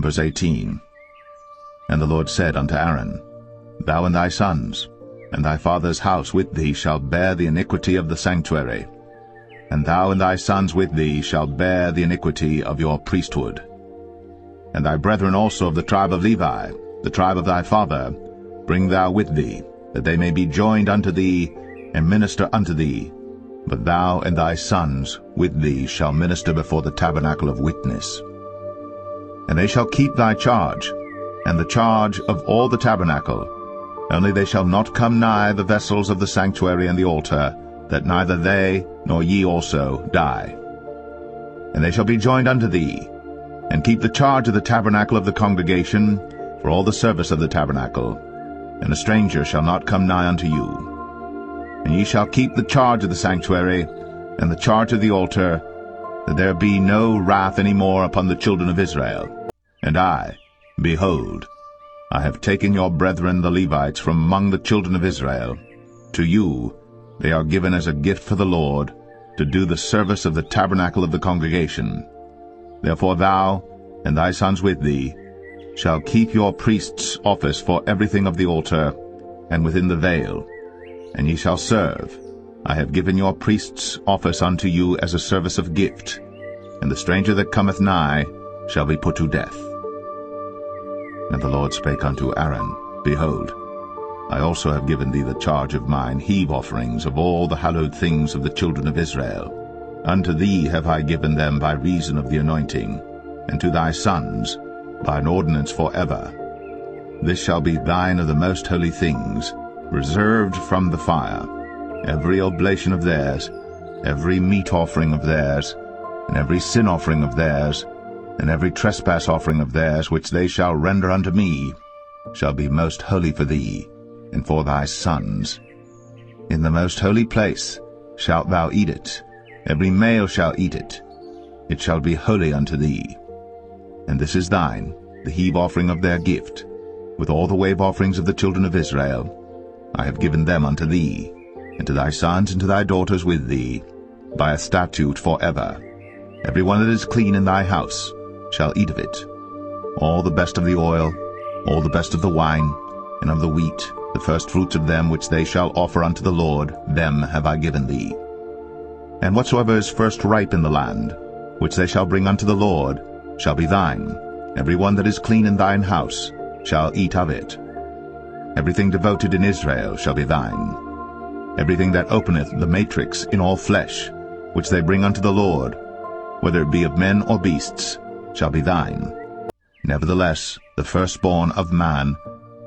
Numbers 18. And the Lord said unto Aaron, Thou and thy sons, and thy father's house with thee shall bear the iniquity of the sanctuary, and thou and thy sons with thee shall bear the iniquity of your priesthood. And thy brethren also of the tribe of Levi, the tribe of thy father, bring thou with thee, that they may be joined unto thee, and minister unto thee. But thou and thy sons with thee shall minister before the tabernacle of witness. And they shall keep thy charge, and the charge of all the tabernacle. Only they shall not come nigh the vessels of the sanctuary and the altar, that neither they nor ye also die. And they shall be joined unto thee, and keep the charge of the tabernacle of the congregation, for all the service of the tabernacle. And a stranger shall not come nigh unto you. And ye shall keep the charge of the sanctuary, and the charge of the altar, that there be no wrath any more upon the children of Israel. And I, behold, I have taken your brethren the Levites from among the children of Israel. To you they are given as a gift for the Lord, to do the service of the tabernacle of the congregation. Therefore thou, and thy sons with thee, shall keep your priest's office for everything of the altar, and within the veil. And ye shall serve. I have given your priest's office unto you as a service of gift, and the stranger that cometh nigh shall be put to death. And the Lord spake unto Aaron, Behold, I also have given thee the charge of mine heave offerings of all the hallowed things of the children of Israel. Unto thee have I given them by reason of the anointing, and to thy sons by an ordinance for ever. This shall be thine of the most holy things, reserved from the fire, every oblation of theirs, every meat offering of theirs, and every sin offering of theirs, and every trespass offering of theirs, which they shall render unto me, shall be most holy for thee, and for thy sons. In the most holy place shalt thou eat it, every male shall eat it. It shall be holy unto thee. And this is thine, the heave offering of their gift, with all the wave offerings of the children of Israel. I have given them unto thee, and to thy sons and to thy daughters with thee, by a statute for ever. Every one that is clean in thy house shall eat of it. All the best of the oil, all the best of the wine, and of the wheat, the first fruits of them which they shall offer unto the Lord, them have I given thee. And whatsoever is first ripe in the land, which they shall bring unto the Lord, shall be thine. Every one that is clean in thine house shall eat of it. Everything devoted in Israel shall be thine. Everything that openeth the matrix in all flesh, which they bring unto the Lord, whether it be of men or beasts, shall be thine. Nevertheless, the firstborn of man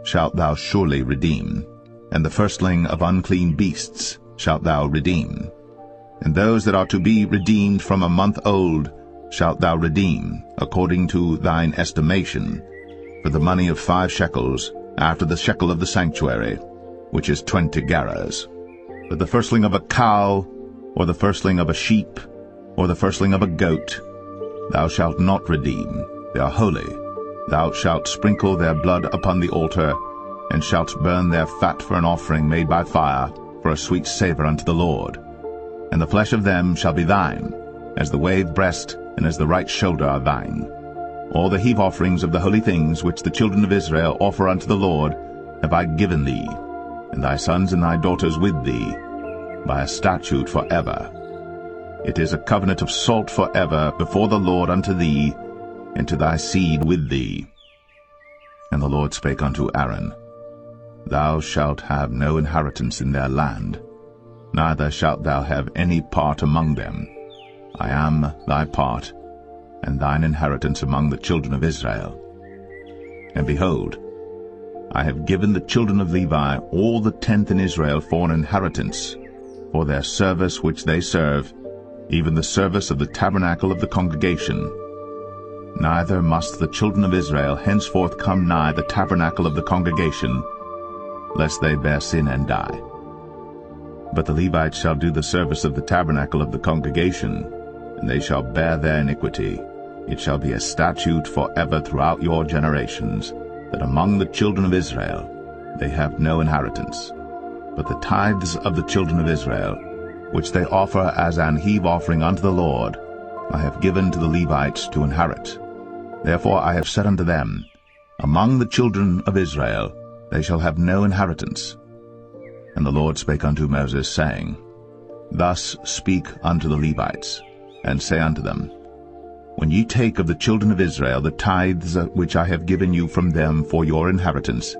shalt thou surely redeem, and the firstling of unclean beasts shalt thou redeem. And those that are to be redeemed from a month old shalt thou redeem, according to thine estimation, for the money of 5 shekels, after the shekel of the sanctuary, which is 20 gerahs. But the firstling of a cow, or the firstling of a sheep, or the firstling of a goat, thou shalt not redeem. They are holy. Thou shalt sprinkle their blood upon the altar, and shalt burn their fat for an offering made by fire, for a sweet savour unto the Lord. And the flesh of them shall be thine, as the wave breast and as the right shoulder are thine. All the heave offerings of the holy things which the children of Israel offer unto the Lord have I given thee, and thy sons and thy daughters with thee, by a statute for ever. It is a covenant of salt for ever before the Lord unto thee, and to thy seed with thee. And the Lord spake unto Aaron, Thou shalt have no inheritance in their land, neither shalt thou have any part among them. I am thy part, and thine inheritance among the children of Israel. And behold, I have given the children of Levi all the 10th in Israel for an inheritance, for their service which they serve, even the service of the tabernacle of the congregation. Neither must the children of Israel henceforth come nigh the tabernacle of the congregation, lest they bear sin and die. But the Levites shall do the service of the tabernacle of the congregation, and they shall bear their iniquity. It shall be a statute forever throughout your generations, that among the children of Israel they have no inheritance. But the tithes of the children of Israel, which they offer as an heave offering unto the Lord, I have given to the Levites to inherit. Therefore I have said unto them, Among the children of Israel they shall have no inheritance. And the Lord spake unto Moses, saying, Thus speak unto the Levites, and say unto them, When ye take of the children of Israel the tithes which I have given you from them for your inheritance,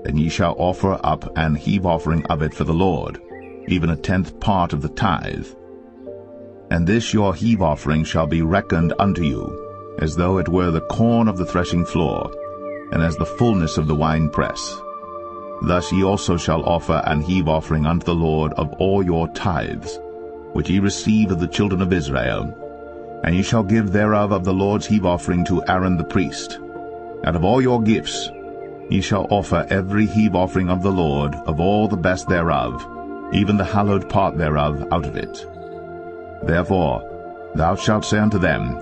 then ye shall offer up an heave offering of it for the Lord, even a 10th part of the tithe. And this your heave offering shall be reckoned unto you, as though it were the corn of the threshing floor, and as the fullness of the winepress. Thus ye also shall offer an heave offering unto the Lord of all your tithes, which ye receive of the children of Israel, and ye shall give thereof of the Lord's heave offering to Aaron the priest. Out of all your gifts ye shall offer every heave offering of the Lord of all the best thereof, even the hallowed part thereof out of it. Therefore thou shalt say unto them,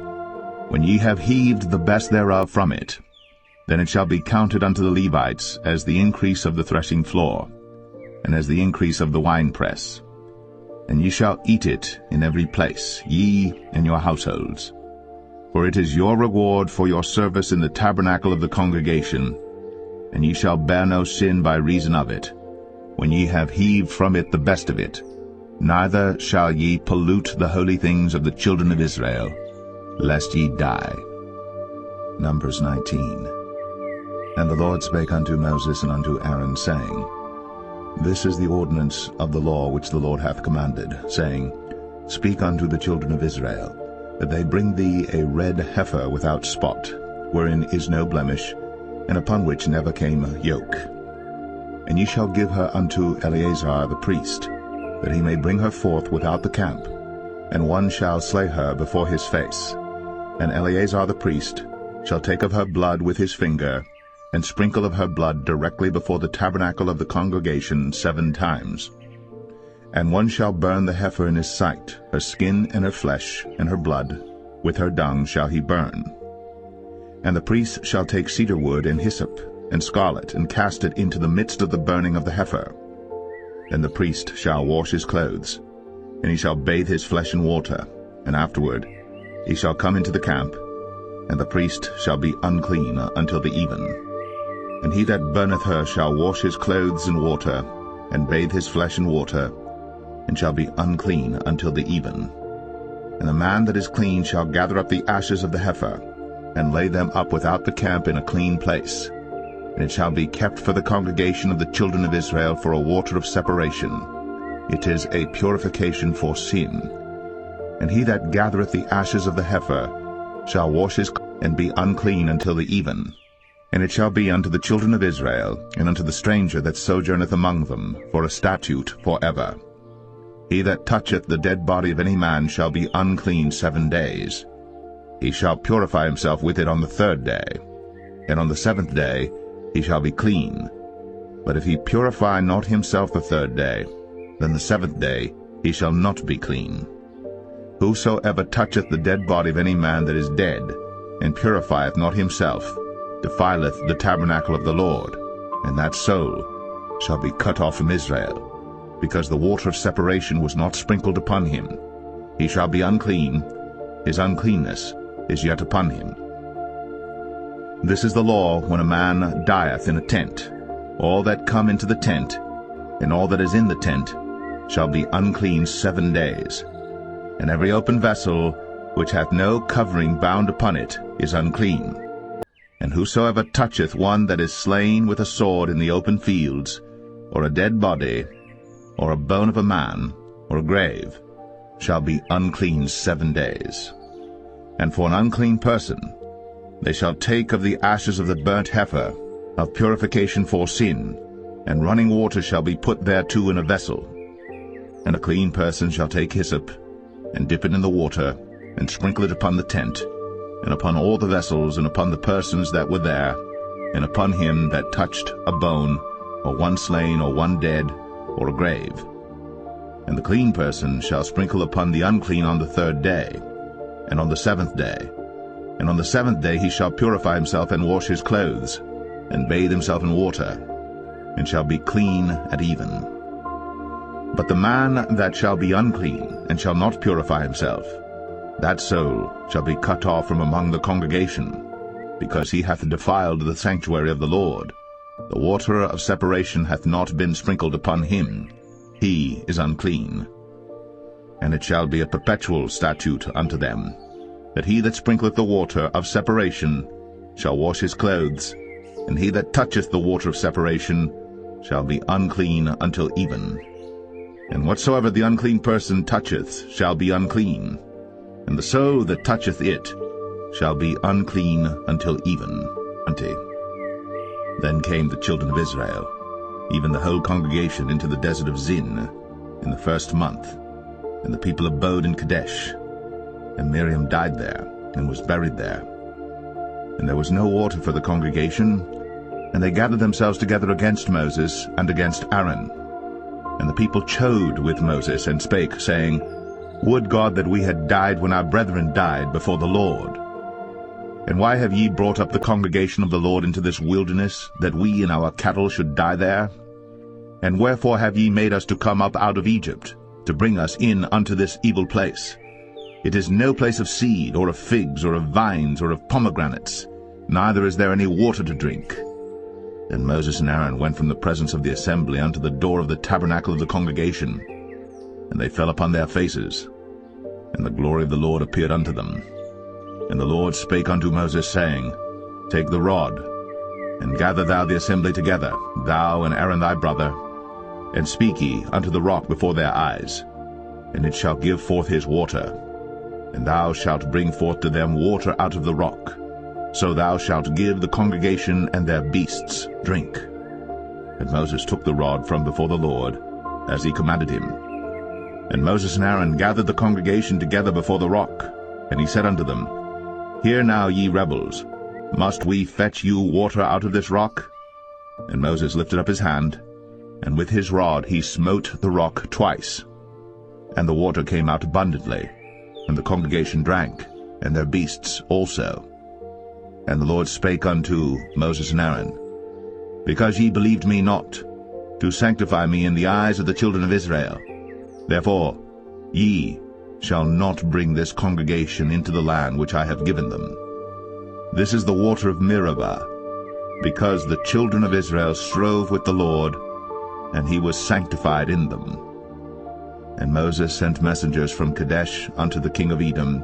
When ye have heaved the best thereof from it, then it shall be counted unto the Levites as the increase of the threshing floor, and as the increase of the winepress. And ye shall eat it in every place, ye and your households. For it is your reward for your service in the tabernacle of the congregation, and ye shall bear no sin by reason of it, when ye have heaved from it the best of it. Neither shall ye pollute the holy things of the children of Israel, lest ye die. Numbers 19. And the Lord spake unto Moses and unto Aaron, saying, This is the ordinance of the law which the Lord hath commanded, saying, Speak unto the children of Israel, that they bring thee a red heifer without spot, wherein is no blemish, and upon which never came yoke. And ye shall give her unto Eleazar the priest, that he may bring her forth without the camp, and one shall slay her before his face. And Eleazar the priest shall take of her blood with his finger, and sprinkle of her blood directly before the tabernacle of the congregation 7 times. And one shall burn the heifer in his sight, her skin and her flesh and her blood, with her dung shall he burn. And the priest shall take cedar wood and hyssop and scarlet, and cast it into the midst of the burning of the heifer. Then the priest shall wash his clothes, and he shall bathe his flesh in water, and afterward he shall come into the camp, and the priest shall be unclean until the even. And he that burneth her shall wash his clothes in water, and bathe his flesh in water, and shall be unclean until the even. And the man that is clean shall gather up the ashes of the heifer, and lay them up without the camp in a clean place. And it shall be kept for the congregation of the children of Israel for a water of separation. It is a purification for sin. And he that gathereth the ashes of the heifer shall wash his and be unclean until the even. And it shall be unto the children of Israel, and unto the stranger that sojourneth among them, for a statute forever. He that toucheth the dead body of any man shall be unclean 7 days. He shall purify himself with it on the 3rd day, and on the 7th day he shall be clean. But if he purify not himself the 3rd day, then the 7th day he shall not be clean. Whosoever toucheth the dead body of any man that is dead, and purifieth not himself, defileth the tabernacle of the Lord, and that soul shall be cut off from Israel, because the water of separation was not sprinkled upon him. He shall be unclean, his uncleanness is yet upon him. This is the law when a man dieth in a tent. All that come into the tent, and all that is in the tent, shall be unclean 7 days. And every open vessel which hath no covering bound upon it is unclean. And whosoever toucheth one that is slain with a sword in the open fields, or a dead body, or a bone of a man, or a grave, shall be unclean 7 days. And for an unclean person they shall take of the ashes of the burnt heifer, of purification for sin, and running water shall be put thereto in a vessel. And a clean person shall take hyssop, and dip it in the water, and sprinkle it upon the tent, and upon all the vessels, and upon the persons that were there, and upon him that touched a bone, or one slain, or one dead, or a grave. And the clean person shall sprinkle upon the unclean on the 3rd day, and on the 7th day. And on the 7th day he shall purify himself, and wash his clothes, and bathe himself in water, and shall be clean at even. But the man that shall be unclean, and shall not purify himself, that soul shall be cut off from among the congregation, because he hath defiled the sanctuary of the Lord. The water of separation hath not been sprinkled upon him. He is unclean. And it shall be a perpetual statute unto them, that he that sprinkleth the water of separation shall wash his clothes, and he that toucheth the water of separation shall be unclean until even. And whatsoever the unclean person toucheth shall be unclean, and the soul that toucheth it shall be unclean until even. Then came the children of Israel, even the whole congregation, into the desert of Zin in the 1st month, and the people abode in Kadesh. And Miriam died there, and was buried there. And there was no water for the congregation, and they gathered themselves together against Moses and against Aaron. And the people chode with Moses, and spake, saying, Would God that we had died when our brethren died before the Lord! And why have ye brought up the congregation of the Lord into this wilderness, that we and our cattle should die there? And wherefore have ye made us to come up out of Egypt, to bring us in unto this evil place? It is no place of seed, or of figs, or of vines, or of pomegranates, neither is there any water to drink. Then Moses and Aaron went from the presence of the assembly unto the door of the tabernacle of the congregation, and they fell upon their faces, and the glory of the Lord appeared unto them. And the Lord spake unto Moses, saying, Take the rod, and gather thou the assembly together, thou and Aaron thy brother, and speak ye unto the rock before their eyes, and it shall give forth his water. And thou shalt bring forth to them water out of the rock. So thou shalt give the congregation and their beasts drink. And Moses took the rod from before the Lord, as he commanded him. And Moses and Aaron gathered the congregation together before the rock, and he said unto them, Hear now, ye rebels, must we fetch you water out of this rock? And Moses lifted up his hand, and with his rod he smote the rock twice. And the water came out abundantly, and the congregation drank, and their beasts also. And the Lord spake unto Moses and Aaron, Because ye believed me not, to sanctify me in the eyes of the children of Israel, therefore ye shall not bring this congregation into the land which I have given them. This is the water of Meribah, because the children of Israel strove with the Lord, and he was sanctified in them. And Moses sent messengers from Kadesh unto the king of Edom.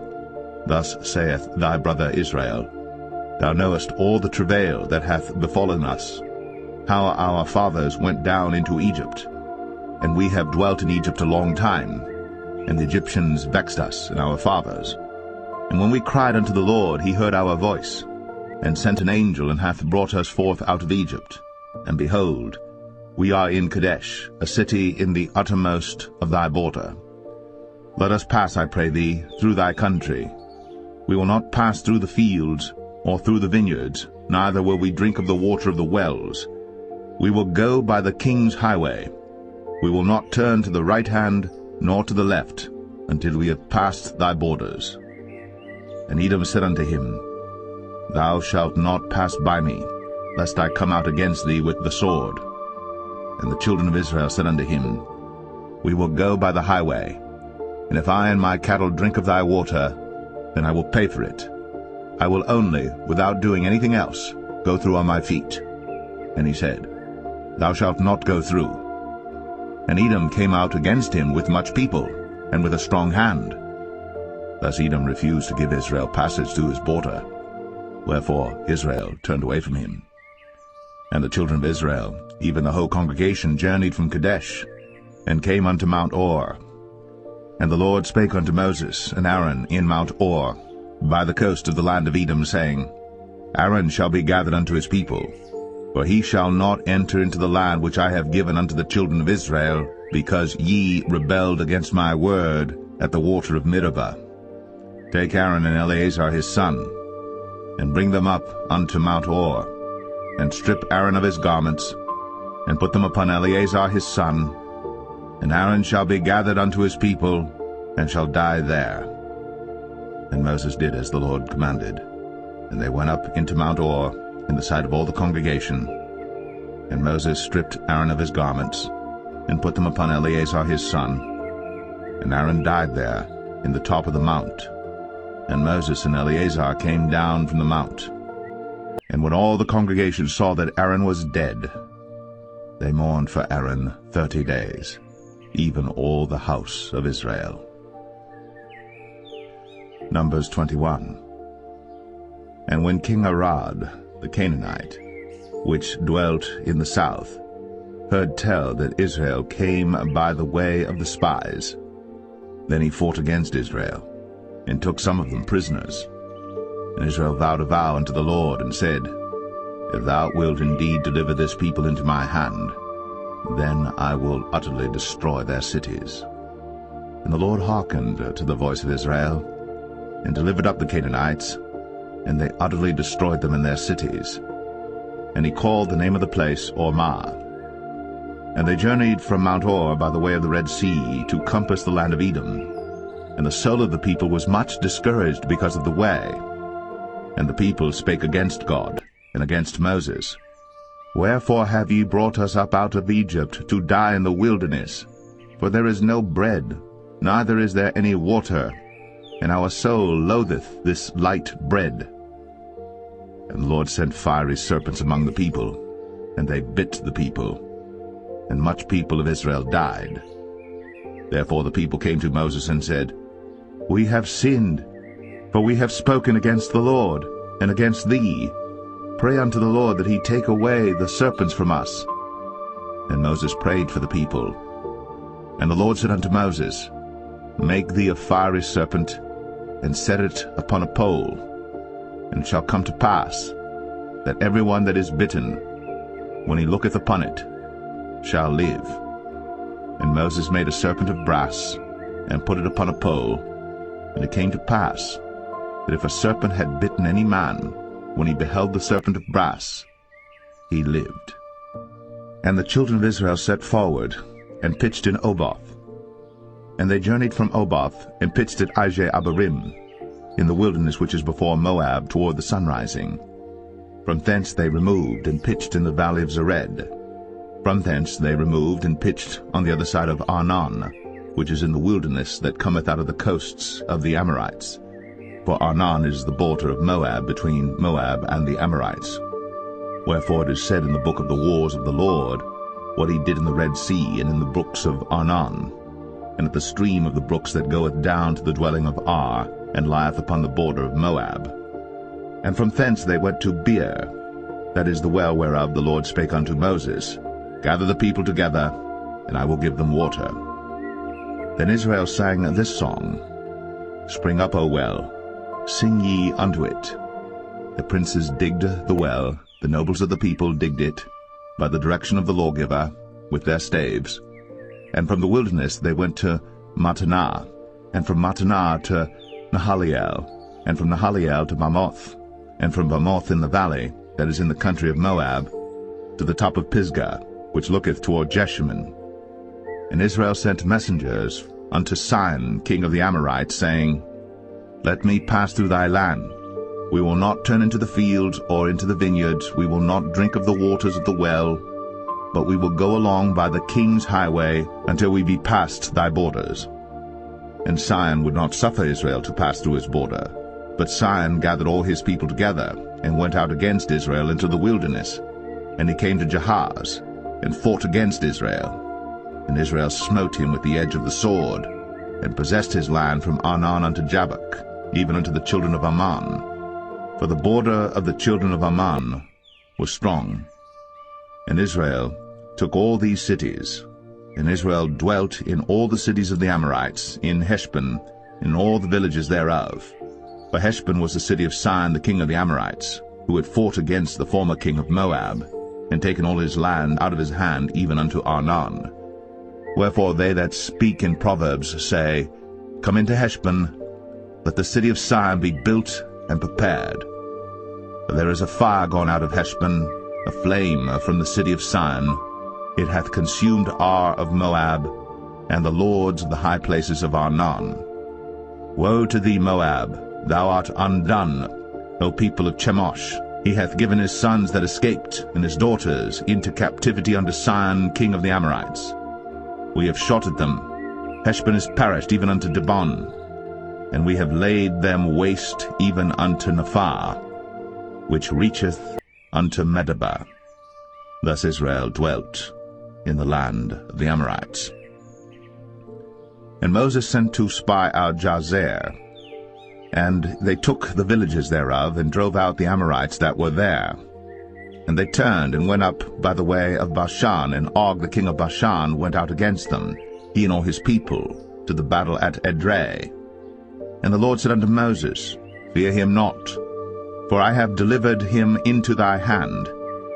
Thus saith thy brother Israel, Thou knowest all the travail that hath befallen us, how our fathers went down into Egypt. And we have dwelt in Egypt a long time, and the Egyptians vexed us and our fathers. And when we cried unto the Lord, he heard our voice, and sent an angel, and hath brought us forth out of Egypt. And behold, we are in Kadesh, a city in the uttermost of thy border. Let us pass, I pray thee, through thy country. We will not pass through the fields, or through the vineyards, neither will we drink of the water of the wells. We will go by the king's highway. We will not turn to the right hand, nor to the left, until we have passed thy borders. And Edom said unto him, Thou shalt not pass by me, lest I come out against thee with the sword. And the children of Israel said unto him, We will go by the highway, and if I and my cattle drink of thy water, then I will pay for it. I will only, without doing anything else, go through on my feet. And he said, Thou shalt not go through. And Edom came out against him with much people, and with a strong hand. Thus Edom refused to give Israel passage through his border. Wherefore Israel turned away from him. And the children of Israel, even the whole congregation, journeyed from Kadesh, and came unto Mount Or. And the Lord spake unto Moses and Aaron in Mount Or, by the coast of the land of Edom, saying, Aaron shall be gathered unto his people, for he shall not enter into the land which I have given unto the children of Israel, because ye rebelled against my word at the water of Meribah. Take Aaron and Eleazar his son, and bring them up unto Mount Or, and strip Aaron of his garments, and put them upon Eleazar his son, and Aaron shall be gathered unto his people, and shall die there. And Moses did as the Lord commanded, and they went up into Mount Or in the sight of all the congregation. And Moses stripped Aaron of his garments, and put them upon Eleazar his son, and Aaron died there in the top of the mount. And Moses and Eleazar came down from the mount, And when all the congregation saw that Aaron was dead, they mourned for Aaron 30 days, even all the house of Israel. Numbers 21. And when King Arad, the Canaanite, which dwelt in the south, heard tell that Israel came by the way of the spies, then he fought against Israel, and took some of them prisoners. And Israel vowed a vow unto the Lord, and said, If thou wilt indeed deliver this people into my hand, then I will utterly destroy their cities. And the Lord hearkened to the voice of Israel, and delivered up the Canaanites, and they utterly destroyed them in their cities. And he called the name of the place Ormah. And they journeyed from Mount Or by the way of the Red Sea to compass the land of Edom. And the soul of the people was much discouraged because of the way. And the people spake against God and against Moses. Wherefore have ye brought us up out of Egypt to die in the wilderness? For there is no bread, neither is there any water, and our soul loatheth this light bread. And the Lord sent fiery serpents among the people, and they bit the people, and much people of Israel died. Therefore the people came to Moses and said, We have sinned, for we have spoken against the Lord, and against thee. Pray unto the Lord that he take away the serpents from us. And Moses prayed for the people. And the Lord said unto Moses, Make thee a fiery serpent, and set it upon a pole. And it shall come to pass, that every one that is bitten, when he looketh upon it, shall live. And Moses made a serpent of brass, and put it upon a pole. And it came to pass, that if a serpent had bitten any man, when he beheld the serpent of brass, he lived. And the children of Israel set forward, and pitched in Oboth. And they journeyed from Oboth, and pitched at Ije-Abarim, in the wilderness which is before Moab, toward the sunrising. From thence they removed, and pitched in the valley of Zered. From thence they removed, and pitched on the other side of Arnon, which is in the wilderness that cometh out of the coasts of the Amorites. For Arnon is the border of Moab, between Moab and the Amorites. Wherefore it is said in the book of the wars of the Lord, what he did in the Red Sea, and in the brooks of Arnon, and at the stream of the brooks that goeth down to the dwelling of Ar, and lieth upon the border of Moab. And from thence they went to Beer, that is the well whereof the Lord spake unto Moses, Gather the people together, and I will give them water. Then Israel sang this song, Spring up, O well, sing ye unto it. The princes digged the well, the nobles of the people digged it, by the direction of the lawgiver, with their staves. And from the wilderness they went to Mattanah, and from Mattanah to Nahaliel, and from Nahaliel to Bamoth, and from Bamoth in the valley, that is in the country of Moab, to the top of Pisgah, which looketh toward Jeshimon. And Israel sent messengers unto Sihon, king of the Amorites, saying, Let me pass through thy land. We will not turn into the fields or into the vineyards. We will not drink of the waters of the well, but we will go along by the king's highway until we be past thy borders. And Sihon would not suffer Israel to pass through his border. But Sihon gathered all his people together, and went out against Israel into the wilderness. And he came to Jahaz, and fought against Israel. And Israel smote him with the edge of the sword, and possessed his land from Arnon unto Jabbok, even unto the children of Ammon. For the border of the children of Ammon was strong. And Israel took all these cities, and Israel dwelt in all the cities of the Amorites, in Heshbon, in all the villages thereof. For Heshbon was the city of Sihon the king of the Amorites, who had fought against the former king of Moab, and taken all his land out of his hand, even unto Arnon. Wherefore they that speak in Proverbs say, Come into Heshbon, let the city of Sihon be built and prepared. For there is a fire gone out of Heshbon, a flame from the city of Sihon. It hath consumed Ar of Moab, and the lords of the high places of Arnon. Woe to thee, Moab! Thou art undone, O people of Chemosh! He hath given his sons that escaped, and his daughters, into captivity unto Sihon king of the Amorites. We have shot at them. Heshbon is perished even unto Dibon, and we have laid them waste even unto Nephah, which reacheth unto Medeba. Thus Israel dwelt in the land of the Amorites. And Moses sent to spy out Jazer, and they took the villages thereof, and drove out the Amorites that were there. And they turned and went up by the way of Bashan, and Og the king of Bashan went out against them, he and all his people, to the battle at Edrei. And the Lord said unto Moses, Fear him not, for I have delivered him into thy hand,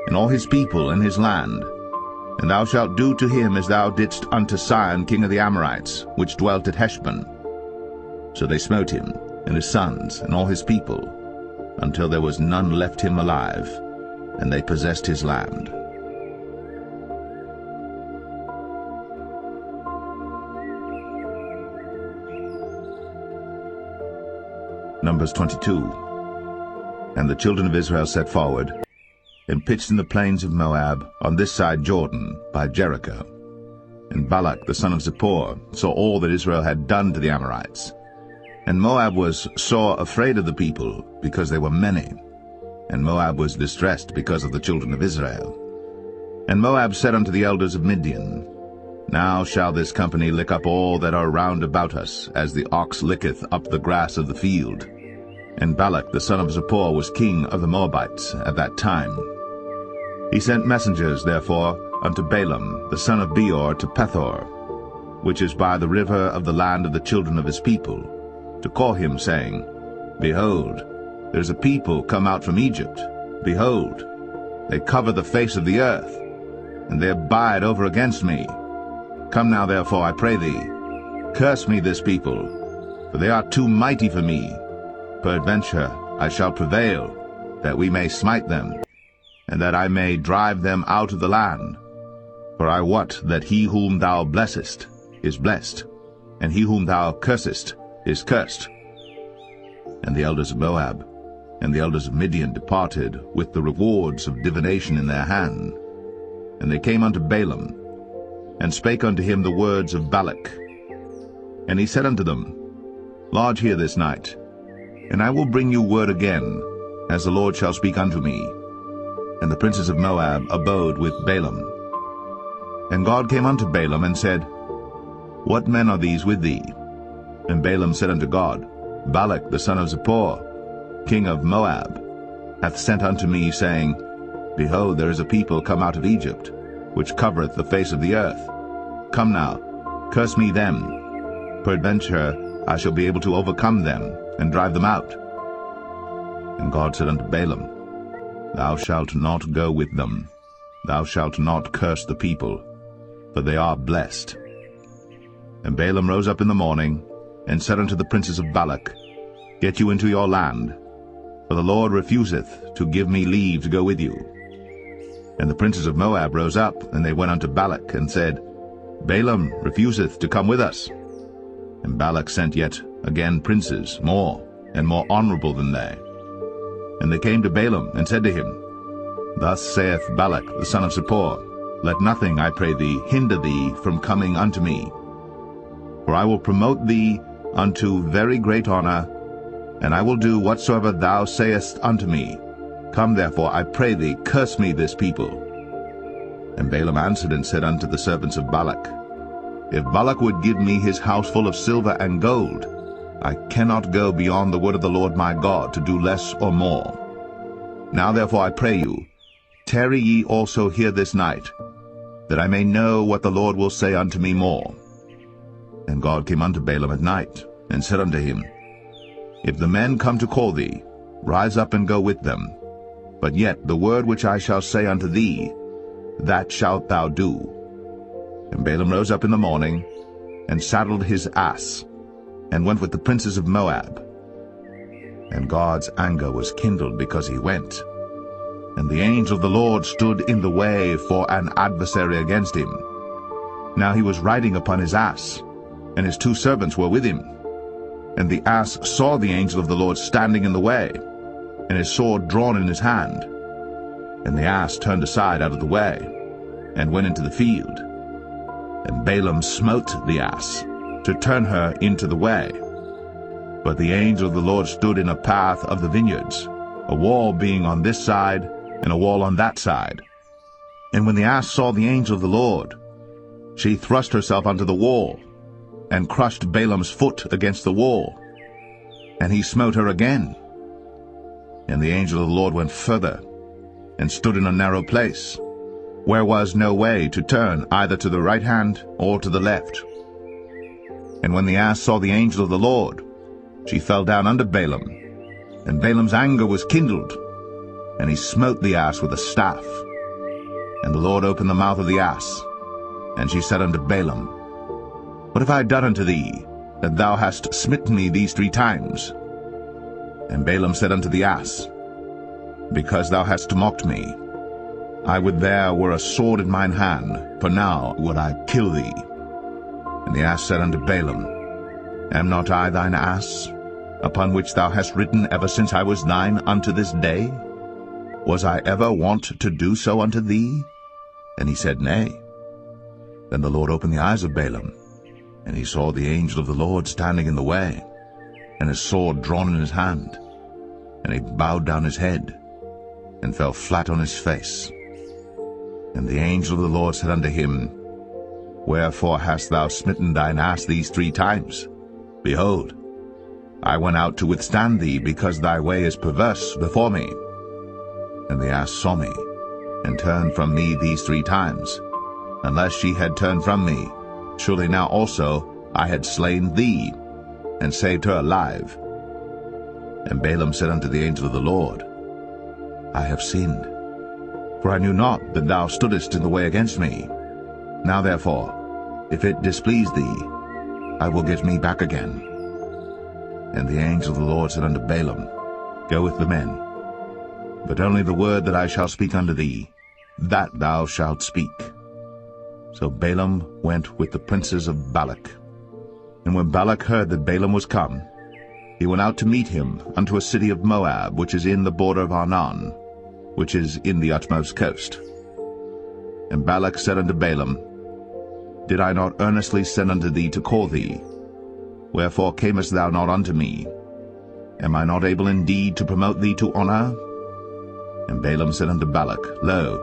and all his people and his land. And thou shalt do to him as thou didst unto Sihon king of the Amorites, which dwelt at Heshbon. So they smote him, and his sons, and all his people, until there was none left him alive, and they possessed his land. Numbers 22. And the children of Israel set forward, and pitched in the plains of Moab, on this side Jordan, by Jericho. And Balak the son of Zippor saw all that Israel had done to the Amorites. And Moab was sore afraid of the people, because they were many. And Moab was distressed because of the children of Israel. And Moab said unto the elders of Midian, Now shall this company lick up all that are round about us, as the ox licketh up the grass of the field. And Balak the son of Zippor was king of the Moabites at that time. He sent messengers, therefore, unto Balaam the son of Beor to Pethor, which is by the river of the land of the children of his people, to call him, saying, Behold, there is a people come out from Egypt. Behold, they cover the face of the earth, and they abide over against me. Come now, therefore, I pray thee, curse me this people, for they are too mighty for me. Peradventure I shall prevail, that we may smite them, and that I may drive them out of the land. For I wot that he whom thou blessest is blessed, and he whom thou cursest is cursed. And the elders of Moab and the elders of Midian departed with the rewards of divination in their hand. And they came unto Balaam, and spake unto him the words of Balak. And he said unto them, Lodge here this night, and I will bring you word again, as the Lord shall speak unto me. And the princes of Moab abode with Balaam. And God came unto Balaam, and said, What men are these with thee? And Balaam said unto God, Balak the son of Zippor, king of Moab, hath sent unto me, saying, Behold, there is a people come out of Egypt, which covereth the face of the earth. Come now, curse me them. Peradventure I shall be able to overcome them, and drive them out. And God said unto Balaam, Thou shalt not go with them. Thou shalt not curse the people, for they are blessed. And Balaam rose up in the morning, and said unto the princes of Balak, Get you into your land, for the Lord refuseth to give me leave to go with you. And the princes of Moab rose up, and they went unto Balak, and said, Balaam refuseth to come with us. And Balak sent yet again princes, more and more honorable than they. And they came to Balaam, and said to him, Thus saith Balak the son of Zippor, Let nothing, I pray thee, hinder thee from coming unto me. For I will promote thee unto very great honor, and I will do whatsoever thou sayest unto me. Come therefore, I pray thee, curse me this people. And Balaam answered and said unto the servants of Balak, If Balak would give me his house full of silver and gold, I cannot go beyond the word of the Lord my God to do less or more. Now therefore I pray you, tarry ye also here this night, that I may know what the Lord will say unto me more. And God came unto Balaam at night, and said unto him, If the men come to call thee, rise up and go with them. But yet the word which I shall say unto thee, that shalt thou do. And Balaam rose up in the morning, and saddled his ass, and went with the princes of Moab. And God's anger was kindled because he went. And the angel of the Lord stood in the way for an adversary against him. Now he was riding upon his ass, and his 2 servants were with him. And the ass saw the angel of the Lord standing in the way, and his sword drawn in his hand. And the ass turned aside out of the way, and went into the field. And Balaam smote the ass, to turn her into the way. But the angel of the Lord stood in a path of the vineyards, a wall being on this side, and a wall on that side. And when the ass saw the angel of the Lord, she thrust herself unto the wall, and crushed Balaam's foot against the wall, and he smote her again. And the angel of the Lord went further, and stood in a narrow place, where was no way to turn either to the right hand or to the left. And when the ass saw the angel of the Lord, she fell down under Balaam, and Balaam's anger was kindled, and he smote the ass with a staff. And the Lord opened the mouth of the ass, and she said unto Balaam, What have I done unto thee, that thou hast smitten me these 3 times? And Balaam said unto the ass, Because thou hast mocked me, I would there were a sword in mine hand, for now would I kill thee. And the ass said unto Balaam, Am not I thine ass, upon which thou hast ridden ever since I was thine unto this day? Was I ever wont to do so unto thee? And he said, Nay. Then the Lord opened the eyes of Balaam, and he saw the angel of the Lord standing in the way, and his sword drawn in his hand. And he bowed down his head, and fell flat on his face. And the angel of the Lord said unto him, Wherefore hast thou smitten thine ass these 3 times? Behold, I went out to withstand thee, because thy way is perverse before me. And the ass saw me, and turned from me these 3 times. Unless she had turned from me, surely now also I had slain thee, and saved her alive. And Balaam said unto the angel of the Lord, I have sinned, for I knew not that thou stoodest in the way against me. Now therefore, if it displease thee, I will get me back again. And the angel of the Lord said unto Balaam, Go with the men, but only the word that I shall speak unto thee, that thou shalt speak. So Balaam went with the princes of Balak. And when Balak heard that Balaam was come, he went out to meet him unto a city of Moab, which is in the border of Arnon, which is in the utmost coast. And Balak said unto Balaam, Did I not earnestly send unto thee to call thee? Wherefore camest thou not unto me? Am I not able indeed to promote thee to honor? And Balaam said unto Balak, Lo,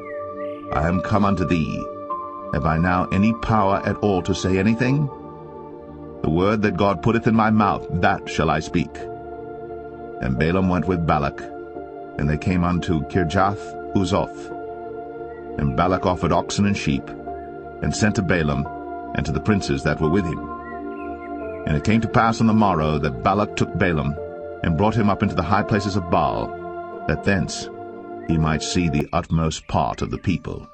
I am come unto thee. Have I now any power at all to say anything? The word that God putteth in my mouth, that shall I speak. And Balaam went with Balak, and they came unto Kirjath-Uzoth. And Balak offered oxen and sheep, and sent to Balaam, and to the princes that were with him. And it came to pass on the morrow that Balak took Balaam, and brought him up into the high places of Baal, that thence he might see the utmost part of the people.